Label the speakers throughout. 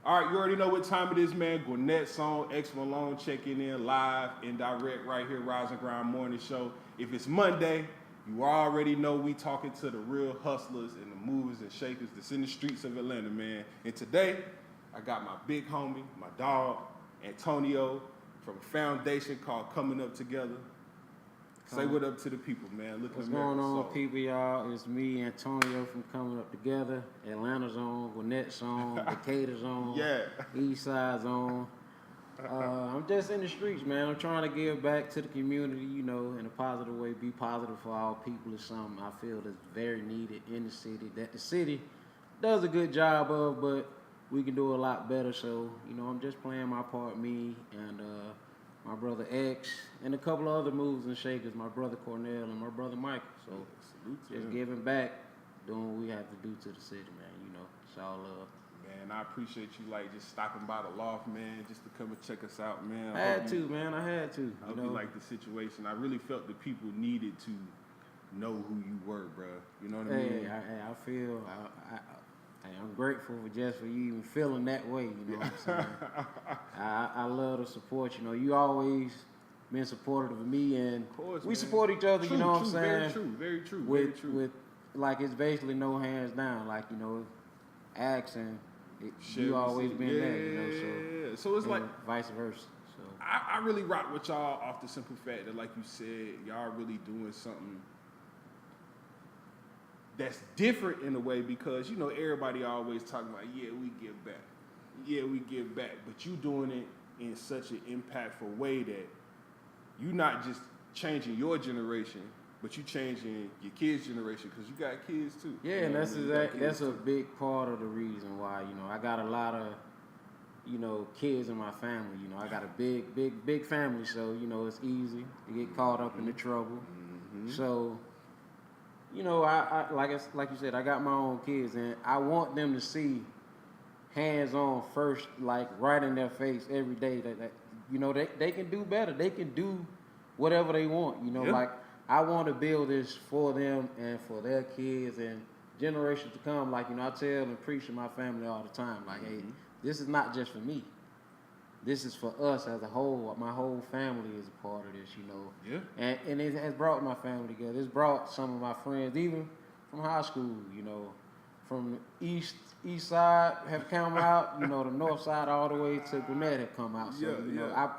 Speaker 1: All right, you already know what time it is, man. Gwinnett Song, X Malone checking in live and direct right here, Rise and Grind Morning Show. If it's Monday, you already know we talking to the real hustlers and the movers and shakers that's in the streets of Atlanta, man. And today, I got my big homie, my dog, Antonio, from a foundation called Coming Up Together. Say what up to the people, man. Look
Speaker 2: What's going on, people, y'all? It's me, Antonio, from Coming Up Together. Atlanta's on, Gwinnett's on, Decatur's on,
Speaker 1: yeah.
Speaker 2: Eastside's on. I'm just in the streets, man. I'm trying to give back to the community, you know, in a positive way. Be positive for all people is something I feel is very needed in the city, that the city does a good job of, but we can do a lot better. So, you know, I'm just playing my part, me and my brother X, and a couple of other movers and shakers, my brother Cornell and my brother Michael. So just giving back, doing what we have to do to the city, man. You know, it's all love.
Speaker 1: Man, I appreciate you like just stopping by the loft, man, just to come and check us out, man.
Speaker 2: I had to.
Speaker 1: I hope you like the situation. I really felt the people needed to know who you were, bro. You know what I mean?
Speaker 2: I feel I'm grateful for you even feeling that way, you know what I'm saying? I love the support, you know. You always been supportive of me, and
Speaker 1: of course,
Speaker 2: we
Speaker 1: man.
Speaker 2: Support each other, you know what I'm saying?
Speaker 1: Very true.
Speaker 2: With like, it's basically no hands down, like, you know, accent, you always been there, you know,
Speaker 1: so it's like
Speaker 2: vice versa. So
Speaker 1: I really rock with y'all off the simple fact that, like you said, y'all really doing something that's different in a way, because, you know, everybody always talking about, we give back, but you doing it in such an impactful way that you not just changing your generation, but you changing your kids' generation, because you got kids too.
Speaker 2: Yeah, and that's a big part of the reason why, you know, I got a lot of, you know, kids in my family. You know, I got a big family, so, you know, it's easy to get caught up in the trouble. Mm-hmm. So, you know, I like you said, I got my own kids, and I want them to see hands-on first, like right in their face every day, that you know, they can do better. They can do whatever they want. You know, like, I want to build this for them and for their kids and generations to come. Like, you know, I tell and preach to my family all the time, like, hey, this is not just for me. This is for us as a whole. My whole family is a part of this, you know. Yeah. And it has brought my family together. It's brought some of my friends, even from high school, you know, from the east side have come out, you know, the north side all the way to Gwinnett have come out. So, you know,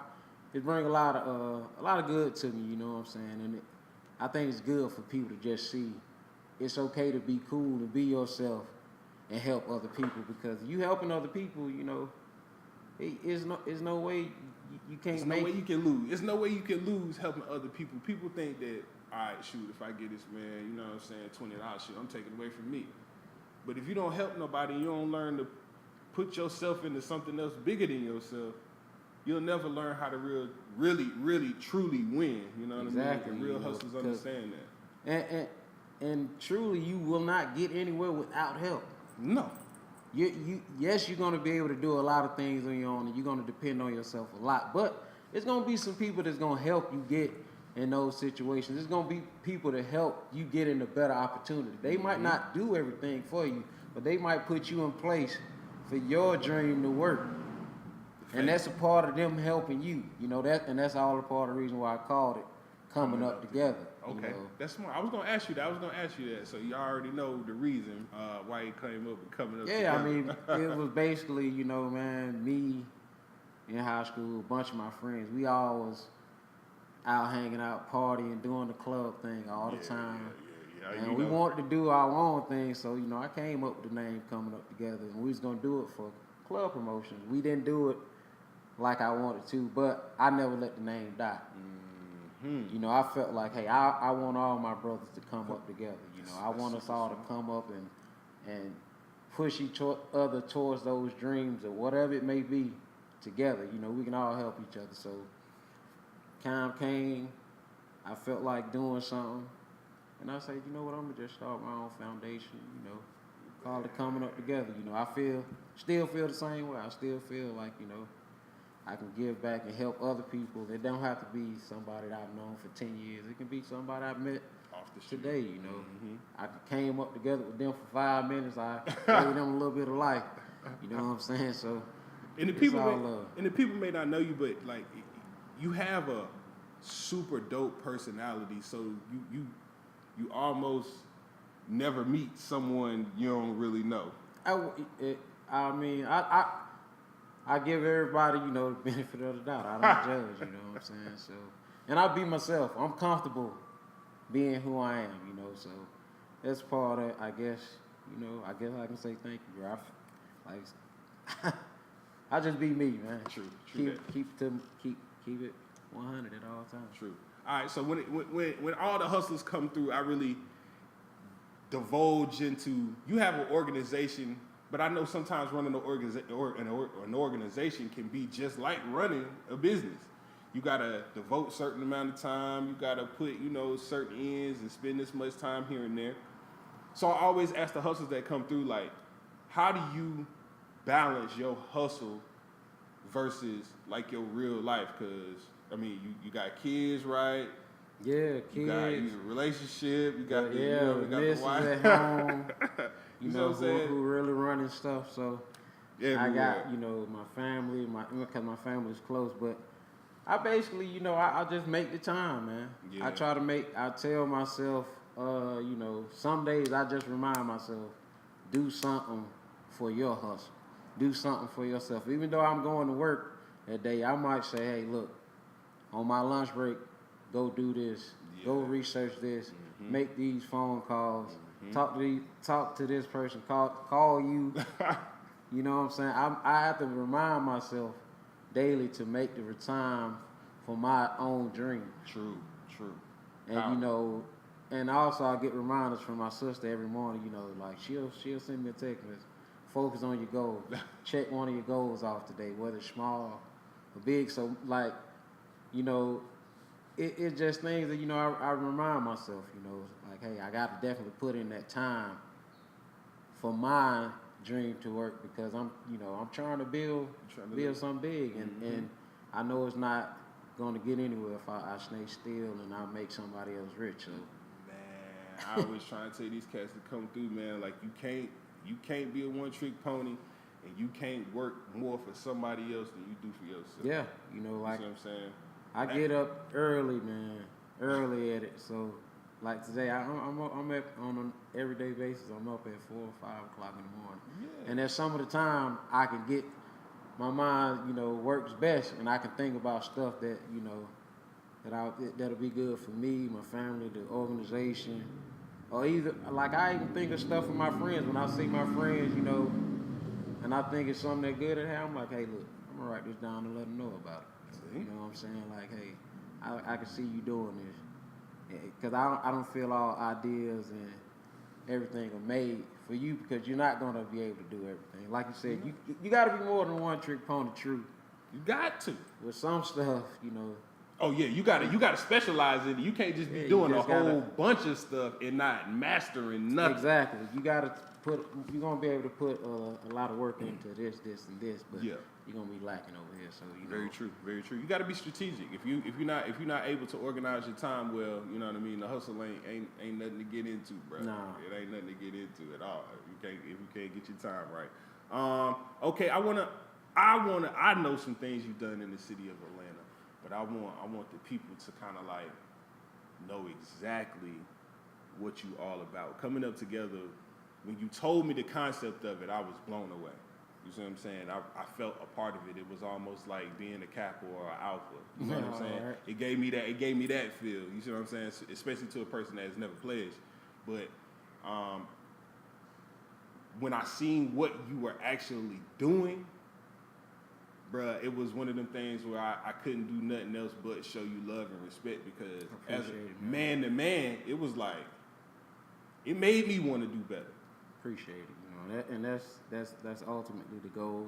Speaker 2: it brings a lot of good to me, you know what I'm saying? And I think it's good for people to just see it's okay to be cool and be yourself and help other people, because you helping other people, you know, it's no way you can't
Speaker 1: There's no way you can lose. There's no way you can lose helping other people. People think that, all right, shoot, if I get this, man, you know what I'm saying, $20, shoot, I'm taking away from me. But if you don't help nobody, you don't learn to put yourself into something else bigger than yourself, you'll never learn how to really, truly win. You know what I mean? And real hustlers understand that.
Speaker 2: And truly, you will not get anywhere without help.
Speaker 1: No.
Speaker 2: Yes, you're going to be able to do a lot of things on your own, and you're going to depend on yourself a lot. But it's going to be some people that's going to help you get in those situations. There's going to be people to help you get in a better opportunity. They might not do everything for you, but they might put you in place for your dream to work. And that's a part of them helping you. You know, that's all a part of the reason why I called it Coming Up Together.
Speaker 1: Okay,
Speaker 2: you know?
Speaker 1: That's smart. I was gonna ask you that. So you already know the reason why you came up and coming up.
Speaker 2: Yeah, I mean, it was basically, you know, man, me in high school, a bunch of my friends, we all was out hanging out, partying, doing the club thing all the time. Yeah. And we wanted to do our own thing, so, you know, I came up with the name Coming Up Together, and we was gonna do it for club promotions. We didn't do it like I wanted to, but I never let the name die. You know, I felt like, hey, I want all my brothers to come up together. You know, I want us all to come up and push each other towards those dreams or whatever it may be together. You know, we can all help each other. So time came, I felt like doing something, and I said, you know what, I'm gonna just start my own foundation. You know, call it Coming Up Together. You know, I still feel the same way. I still feel like, you know, I can give back and help other people. It don't have to be somebody that I've known for 10 years. It can be somebody I've met today, you know. I came up together with them for 5 minutes. I gave them a little bit of life. You know what I'm saying? So
Speaker 1: And the
Speaker 2: It's
Speaker 1: people
Speaker 2: all
Speaker 1: may,
Speaker 2: love.
Speaker 1: and the people may not know you, but like you have a super dope personality, so you almost never meet someone you don't really know.
Speaker 2: I mean, I give everybody, you know, the benefit of the doubt. I don't judge, you know what I'm saying? So, and I be myself. I'm comfortable being who I am, you know. So that's part of, I guess, you know. I guess I can say thank you, bro. Like, I just be me, man.
Speaker 1: True.
Speaker 2: Keep it 100 at all times.
Speaker 1: True. All right. So when all the hustlers come through, I really divulge into. You have an organization, but I know sometimes running an organization can be just like running a business. You gotta devote certain amount of time. You gotta put certain ends and spend this much time here and there. So I always ask the hustlers that come through, like, how do you balance your hustle versus like your real life? Because I mean, you got kids, right?
Speaker 2: Yeah,
Speaker 1: You got a relationship. You got
Speaker 2: the
Speaker 1: you got the
Speaker 2: missus
Speaker 1: wife
Speaker 2: at home. You know
Speaker 1: what I'm saying?
Speaker 2: who really running stuff. So
Speaker 1: Everywhere.
Speaker 2: I got my family, because my family's close, but I basically I just make the time, man.
Speaker 1: Yeah.
Speaker 2: I tell myself, some days I just remind myself, do something for your hustle. Do something for yourself. Even though I'm going to work that day, I might say, hey, look, on my lunch break, go do this, go research this, make these phone calls, talk to this person, call you. You know what I'm saying? I have to remind myself daily to make the time for my own dream.
Speaker 1: True.
Speaker 2: And and also I get reminders from my sister every morning. Like she'll send me a text message. Focus on your goals. Check one of your goals off today, whether it's small or big. So like, it's just things that I remind myself. Like, hey, I got to definitely put in that time for my dream to work, because I'm trying to build something big, and I know it's not going to get anywhere if I stay still and I make somebody else rich. So.
Speaker 1: Man, I always try to tell these cats to come through, man. Like you can't be a one-trick pony, and you can't work more for somebody else than you do for yourself.
Speaker 2: Yeah,
Speaker 1: you see what I'm saying?
Speaker 2: I get up early, man, early at it. So, like today, I'm up on an everyday basis. I'm up at 4 or 5 o'clock in the morning, and that's some of the time I can get my mind, works best, and I can think about stuff that that'll be good for me, my family, the organization, or either like I even think of stuff for my friends when I see my friends, and I think it's something that good at hand. I'm like, hey, look, I'm gonna write this down and let them know about it. You know what I'm saying? Like, hey, I can see you doing this, because I don't feel all ideas and everything are made for you, because you're not gonna be able to do everything. Like you said, you got to be more than one trick pony. True.
Speaker 1: You got to.
Speaker 2: With some stuff,
Speaker 1: Oh yeah, you gotta specialize in it. You can't just be doing a whole bunch of stuff and not mastering nothing.
Speaker 2: Exactly. You're gonna be able to put a lot of work into this, and this, but you're gonna be lacking over here. So
Speaker 1: Very true. You got to be strategic. If you're not able to organize your time well, you know what I mean. The hustle ain't nothing to get into, bro.
Speaker 2: Nah.
Speaker 1: It ain't nothing to get into at all. If you can't get your time right. Okay, I know some things you've done in the city of Atlanta, but I want the people to kind of like know exactly what you all about. Coming up together, when you told me the concept of it, I was blown away. You see what I'm saying? I felt a part of it. It was almost like being a Kappa or an Alpha. You know what I'm saying?
Speaker 2: Right.
Speaker 1: It gave me that feel. You see what I'm saying? Especially to a person that has never pledged. But when I seen what you were actually doing, bruh, it was one of them things where I couldn't do nothing else but show you love and respect, because as a man to man, it was like, it made me want to do better.
Speaker 2: Appreciate it, and that's ultimately the goal,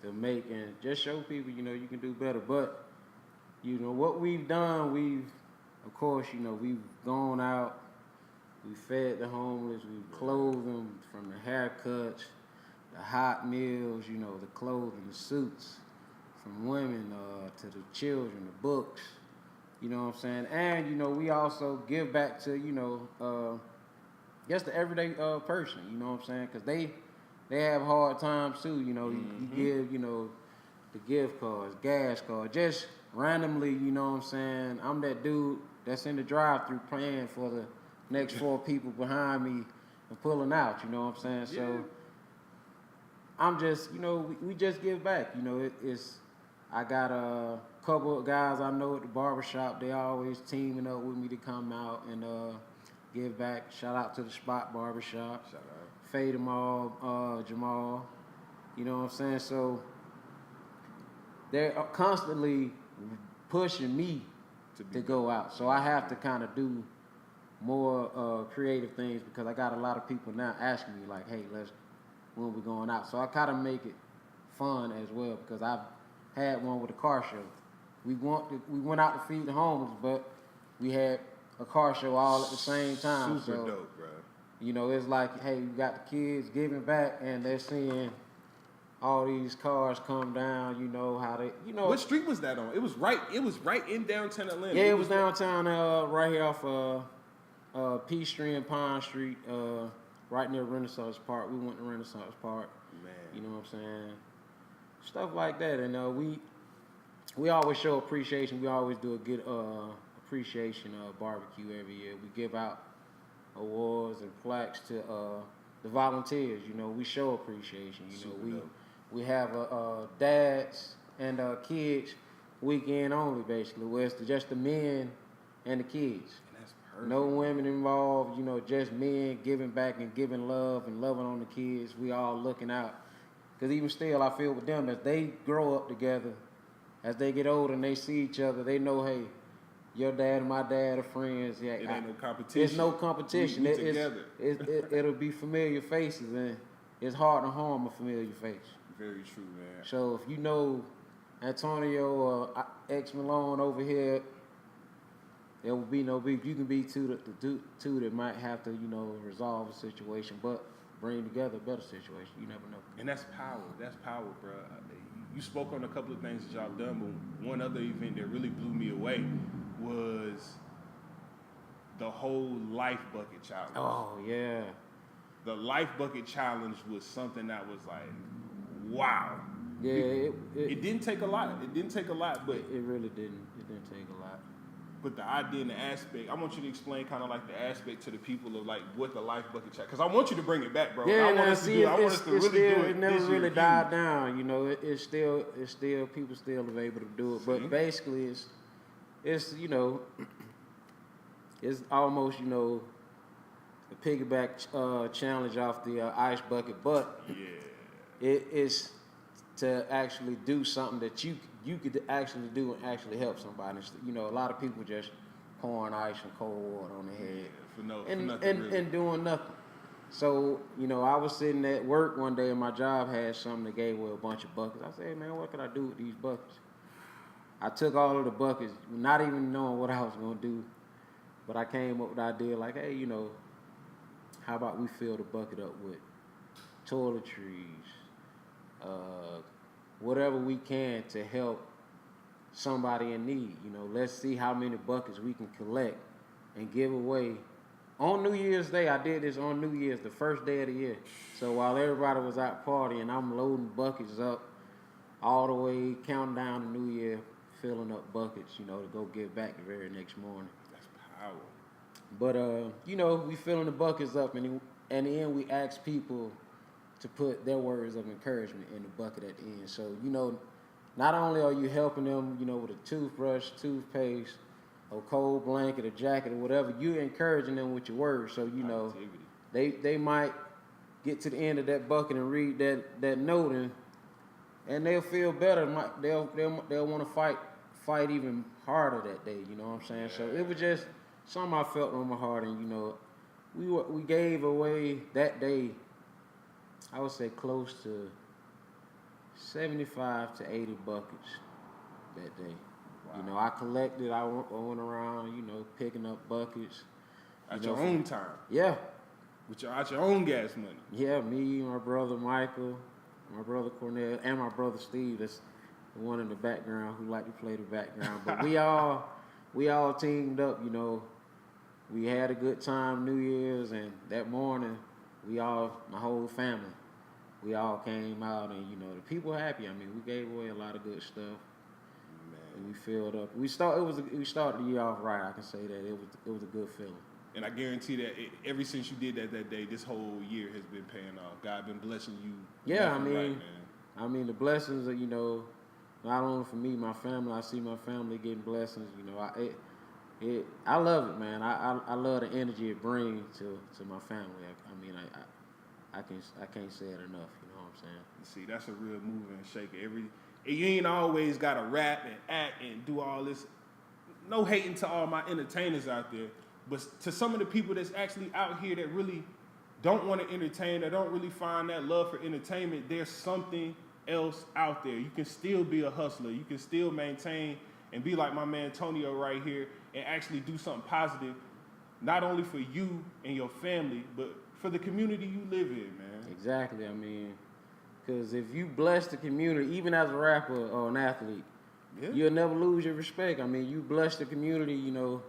Speaker 2: to make and just show people, you can do better. But what we've done, of course, we've gone out, we fed the homeless, we've clothed them, from the haircuts, the hot meals, the clothing, the suits, from women to the children, the books, you know what I'm saying? And we also give back to just the everyday person, you know what I'm saying? Because they have hard times too. You know, you give, you know, the gift cards, gas cards, just randomly. You know what I'm saying? I'm that dude that's in the drive-through paying for the next 4 people behind me and pulling out. You know what I'm saying? So I'm just, you know, we just give back. You know, it's I got a couple of guys I know at the barbershop. They always teaming up with me to come out and give back. Shout out to the Spot Barbershop.
Speaker 1: Shout out.
Speaker 2: Fade them all, Jamal. You know what I'm saying? So they're constantly pushing me to go out. So I have to kind of do more creative things because I got a lot of people now asking me like, hey, when we going out. So I kind of make it fun as well because I've had one with a car show. We went out to feed the homeless, but we had a car show all at the same time.
Speaker 1: Super
Speaker 2: so,
Speaker 1: dope, bro.
Speaker 2: You know, it's like, hey, you got the kids giving back, and they're seeing all these cars come down. You know how they, you know.
Speaker 1: What street was that on? It was right in downtown Atlanta.
Speaker 2: Yeah, it was downtown, right here off Peachtree and Pine Street, right near Renaissance Park. We went to Renaissance Park.
Speaker 1: Man.
Speaker 2: You know what I'm saying? Stuff like that, and we always show appreciation. We always do a good appreciation barbecue every year. We give out awards and plaques to the volunteers. You know, we show appreciation. You know, we have dads and kids weekend only, basically, where it's just the men and the kids.
Speaker 1: And that's perfect.
Speaker 2: No women involved. You know, just men giving back and giving love and loving on the kids. We all looking out. Because even still, I feel with them, as they grow up together, as they get older and they see each other, they know, hey, your dad and my dad are friends. Yeah,
Speaker 1: It ain't no competition.
Speaker 2: It's no competition.
Speaker 1: We together.
Speaker 2: It'll be familiar faces, and it's hard to harm a familiar face.
Speaker 1: Very true, man.
Speaker 2: So if you know Antonio or X Malone over here, there will be no beef. You can be two that might have to, you know, resolve a situation, but bring together a better situation. You never know.
Speaker 1: And that's power. That's power, bro. You spoke on a couple of things that y'all done, but one other event that really blew me away was the whole Life Bucket Challenge.
Speaker 2: Oh, yeah.
Speaker 1: The Life Bucket Challenge was something that was like, wow.
Speaker 2: Yeah,
Speaker 1: It didn't take a lot. It didn't take a lot, but
Speaker 2: it really didn't. It didn't take a lot.
Speaker 1: But the idea and the aspect, I want you to explain kind of like the aspect to the people of like what the Life Bucket Challenge, because I want you to bring it back, bro.
Speaker 2: Yeah,
Speaker 1: I want us to do it. I want us to really do it.
Speaker 2: It never
Speaker 1: this
Speaker 2: really
Speaker 1: year.
Speaker 2: died down. You know, it's still people still are able to do it. But
Speaker 1: See?
Speaker 2: basically, it's you know, it's almost, you know, a piggyback challenge off the ice bucket, but
Speaker 1: Yeah.
Speaker 2: it is to actually do something that you could actually do and actually help somebody. You know, a lot of people just pouring ice and cold water on their head
Speaker 1: For nothing really.
Speaker 2: and doing nothing. So, you know, I was sitting at work one day and my job had something that gave away a bunch of buckets. I said, hey, man, what can I do with these buckets? I took all of the buckets, not even knowing what I was going to do, but I came up with the idea like, hey, you know, how about we fill the bucket up with toiletries, whatever we can to help somebody in need. You know, let's see how many buckets we can collect and give away. On New Year's Day, I did this on New Year's, the first day of the year. So while everybody was out partying, I'm loading buckets up all the way, counting down to New Year, filling up buckets, you know, to go give back the very next morning.
Speaker 1: That's power.
Speaker 2: But, you know, we filling the buckets up, and in the end, we ask people to put their words of encouragement in the bucket at the end. So, you know, not only are you helping them, you know, with a toothbrush, toothpaste, a cold blanket, a jacket, or whatever, you're encouraging them with your words. So, you know, they might get to the end of that bucket and read that note, and they'll feel better. They'll want to fight even harder that day. You know what I'm saying? So it was just something I felt on my heart, and you know, we gave away that day, I would say close to 75 to 80 buckets that day. Wow. You know, I collected. I went around, you know, picking up buckets.
Speaker 1: At your own time.
Speaker 2: Yeah.
Speaker 1: Out your own gas money.
Speaker 2: Yeah, me, my brother Michael, my brother Cornell, and my brother Steve. That's the one in the background who like to play the background. But we all teamed up. You know, we had a good time New Year's, and that morning my whole family we all came out and, you know, the people happy. I mean, we gave away a lot of good stuff.
Speaker 1: Man.
Speaker 2: And we filled up. We started the year off right. I can say that it was a good feeling.
Speaker 1: And I guarantee that ever since you did that day, this whole year has been paying off. God been blessing you.
Speaker 2: Yeah,
Speaker 1: left and right, man.
Speaker 2: I mean the blessings are, you know, not only for me, my family. I see my family getting blessings. You know, I love it, man. I love the energy it brings to my family. I mean, I can't say it enough. You know what I'm saying?
Speaker 1: See, that's a real mover and shaker. You ain't always got to rap and act and do all this. No hating to all my entertainers out there, but to some of the people that's actually out here that really don't want to entertain, that don't really find that love for entertainment, there's something else out there. You can still be a hustler. You can still maintain and be like my man Antonio right here and actually do something positive, not only for you and your family, but for the community you live in, man.
Speaker 2: Exactly. I mean, because if you bless the community, even as a rapper or an athlete, you'll never lose your respect. I mean, you bless the community, you know,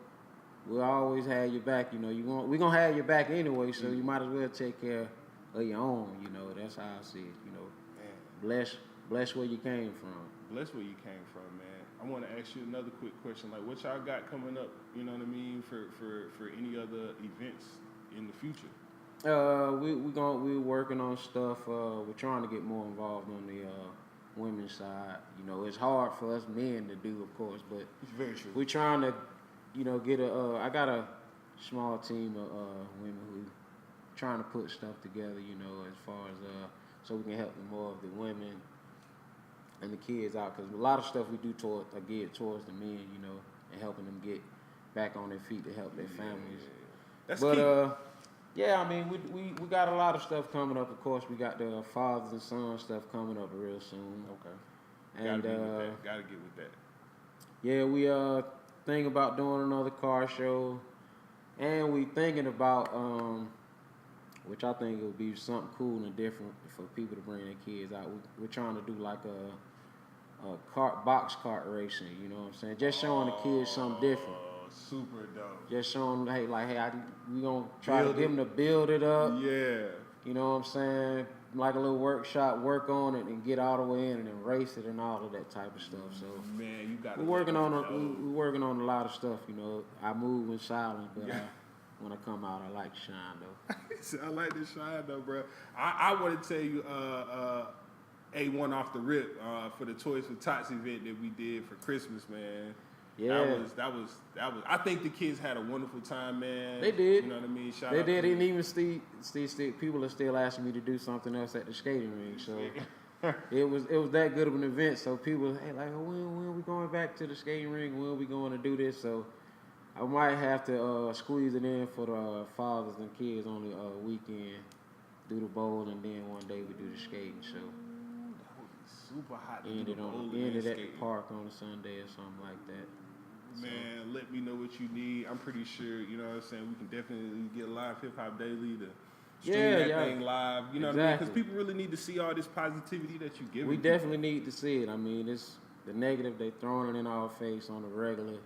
Speaker 2: we'll always have your back. You know, we're going to have your back anyway, so you might as well take care of your own. You know, that's how I see it. You know, bless where you came from.
Speaker 1: Bless where you came from, man. I want to ask you another quick question. Like, what y'all got coming up, you know what I mean, for any other events in the future?
Speaker 2: We're working on stuff. We're trying to get more involved on the women's side. You know, it's hard for us men to do, of course, but
Speaker 1: It's very true.
Speaker 2: we're trying to, you know, get I got a small team of women who trying to put stuff together. You know, as far as so we can help more of the women and the kids out, because a lot of stuff we do are geared towards the men. You know, and helping them get back on their feet to help their families.
Speaker 1: That's
Speaker 2: But
Speaker 1: key.
Speaker 2: yeah, I mean, we got a lot of stuff coming up. Of course, we got the fathers and sons stuff coming up real soon.
Speaker 1: Okay.
Speaker 2: And
Speaker 1: Gotta get with that.
Speaker 2: yeah, we thinking about doing another car show, and we thinking about which I think would be something cool and different for people to bring their kids out. We're trying to do like a box cart racing. You know what I'm saying? Just showing the kids something different.
Speaker 1: Super dope.
Speaker 2: Just showing them, hey, we gonna try to get them to build it up.
Speaker 1: Yeah.
Speaker 2: You know what I'm saying? Like a little workshop, work on it and get all the way in and then race it and all of that type of stuff. So
Speaker 1: Man, you got.
Speaker 2: we're working on a lot of stuff. You know, I move in silence, but when I come out, I like to shine though.
Speaker 1: I like this shine though, bro. I want to tell you, A1 off the rip for the Toys for Tots event that we did for Christmas, man.
Speaker 2: Yeah,
Speaker 1: That was. I think the kids had a wonderful time, man.
Speaker 2: They did.
Speaker 1: You know what I mean? Shout
Speaker 2: they
Speaker 1: out
Speaker 2: did.
Speaker 1: to
Speaker 2: And even still, people are still asking me to do something else at the skating rink. So it was that good of an event. So people, hey, like, when are we going back to the skating rink? When are we going to do this? So I might have to squeeze it in for the fathers and kids on the weekend, do the bowl, and then one day we do the skating show.
Speaker 1: That would be super hot. To
Speaker 2: Ended
Speaker 1: do
Speaker 2: at
Speaker 1: bowling
Speaker 2: the
Speaker 1: and skating.
Speaker 2: park on a Sunday or something like that.
Speaker 1: Man, let me know what you need. I'm pretty sure, you know what I'm saying, we can definitely get Live Hip Hop Daily to stream that thing live. You know what I mean? Because people really need to see all this positivity that you give.
Speaker 2: We definitely need to see it. I mean, it's the negative they throwing it in our face on the regular.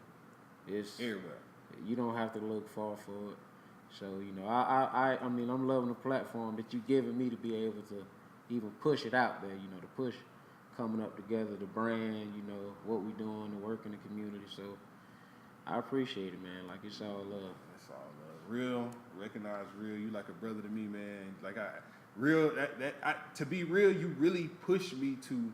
Speaker 2: It's
Speaker 1: everywhere.
Speaker 2: You don't have to look far for it. So, you know, I mean, I'm loving the platform that you're giving me to be able to even push it out there, you know, to push coming up together, the brand, you know, what we doing, the work in the community. So I appreciate it, man. Like, it's all love.
Speaker 1: It's all love. Real, recognize real. You like a brother to me, man. Like to be real, you really pushed me to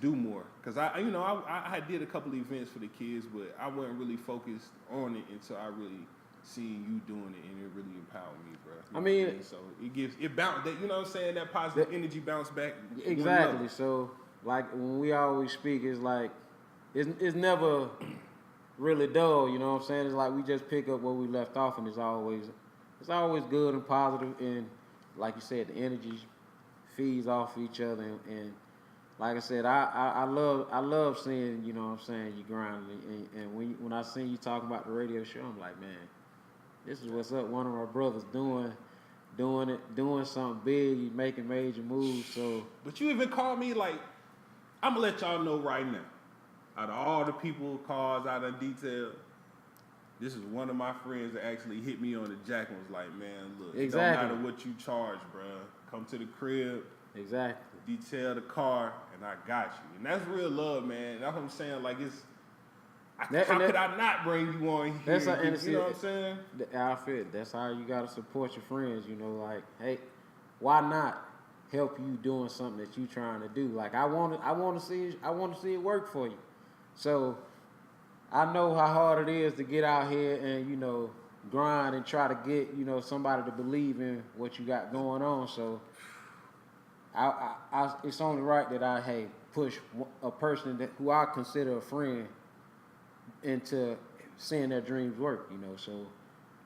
Speaker 1: do more. Cause I did a couple of events for the kids, but I wasn't really focused on it until I really seen you doing it, and it really empowered me, bro.
Speaker 2: I mean,
Speaker 1: so it bounced that, you know what I'm saying, that positive energy bounce back.
Speaker 2: Exactly. So like when we always speak, it's like it's never really dull, you know what I'm saying? It's like we just pick up where we left off, and it's always good and positive, and like you said, the energy feeds off each other, and like I said, I love seeing, you know what I'm saying, you grinding, and when I see you talking about the radio show, I'm like, man, this is what's up. One of our brothers doing something big, you making major moves. So,
Speaker 1: but you even called me, like, I'm gonna let y'all know right now. Out of all the people calls out in detail, this is one of my friends that actually hit me on the jack and was like, man, look, It don't matter what you charge, bruh. Come to the crib.
Speaker 2: Exactly.
Speaker 1: Detail the car, and I got you. And that's real love, man. That's what I'm saying. Like, how could I not bring you on here?
Speaker 2: That's how,
Speaker 1: You know what I'm saying?
Speaker 2: The outfit. That's how you gotta support your friends. You know, like, hey, why not help you doing something that you trying to do? Like, I want to see it work for you. So I know how hard it is to get out here and, you know, grind and try to get, you know, somebody to believe in what you got going on. So it's only right that I push a person who I consider a friend into seeing their dreams work, you know. So,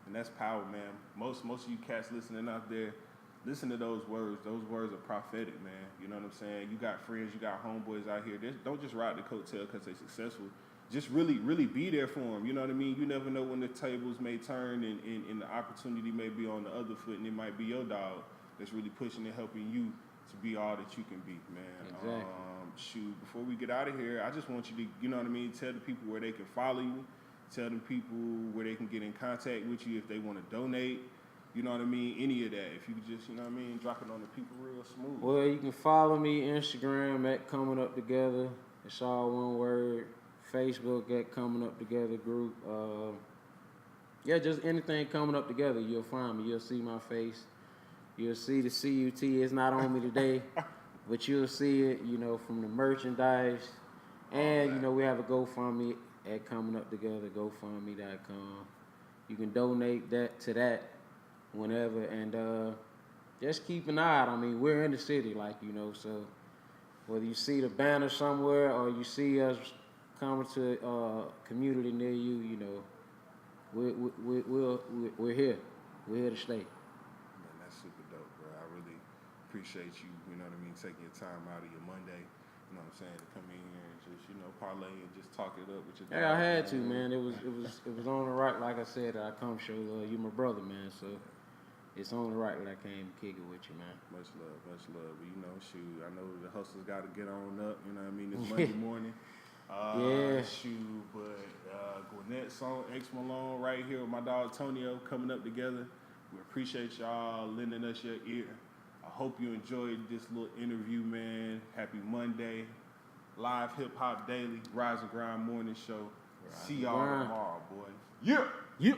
Speaker 1: and that's power, man. Most of you cats listening out there, listen to those words. Those words are prophetic, man. You know what I'm saying? You got friends, you got homeboys out here. Don't just ride the coattail because they're successful. Just really, really be there for them. You know what I mean? You never know when the tables may turn and the opportunity may be on the other foot, and it might be your dog that's really pushing and helping you to be all that you can be, man.
Speaker 2: Exactly.
Speaker 1: Shoot, before we get out of here, I just want you to, you know what I mean, tell the people where they can follow you, tell the people where they can get in contact with you if they want to donate, you know what I mean, any of that. If you could just, you know what I mean, drop it on the people real smooth.
Speaker 2: Well, you can follow me Instagram at Coming Up Together. It's all one word. Facebook at Coming Up Together group. Yeah, just anything Coming Up Together, you'll find me. You'll see my face. You'll see the CUT. It's not on me today, but you'll see it, you know, from the merchandise. And, you know, we have a GoFundMe at Coming Up Together, GoFundMe.com. You can donate to that whenever. And just keep an eye out. I mean, we're in the city, like, you know, so whether you see the banner somewhere or you see us coming to a community near you, you know, we're here. We're here to stay.
Speaker 1: Man, that's super dope, bro. I really appreciate you, you know what I mean, taking your time out of your Monday, you know what I'm saying, to come in here and just, you know, parlay and just talk it up with your dog.
Speaker 2: Yeah, I had to, man. It was only right, like I said, that I come show love. You my brother, man, so it's only right that I came to kick it with you, man.
Speaker 1: Much love, much love. But, you know, shoot, I know the hustlers got to get on up, you know what I mean, it's Monday morning.
Speaker 2: Yeah.
Speaker 1: Shoot, but Gwinnett song, X Malone right here with my dog Tonio Coming Up Together. We appreciate y'all lending us your ear. I hope you enjoyed this little interview, man. Happy Monday. Live Hip Hop Daily, Rise and Grind Morning Show. See y'all tomorrow, boys. Yeah.
Speaker 2: Yeah.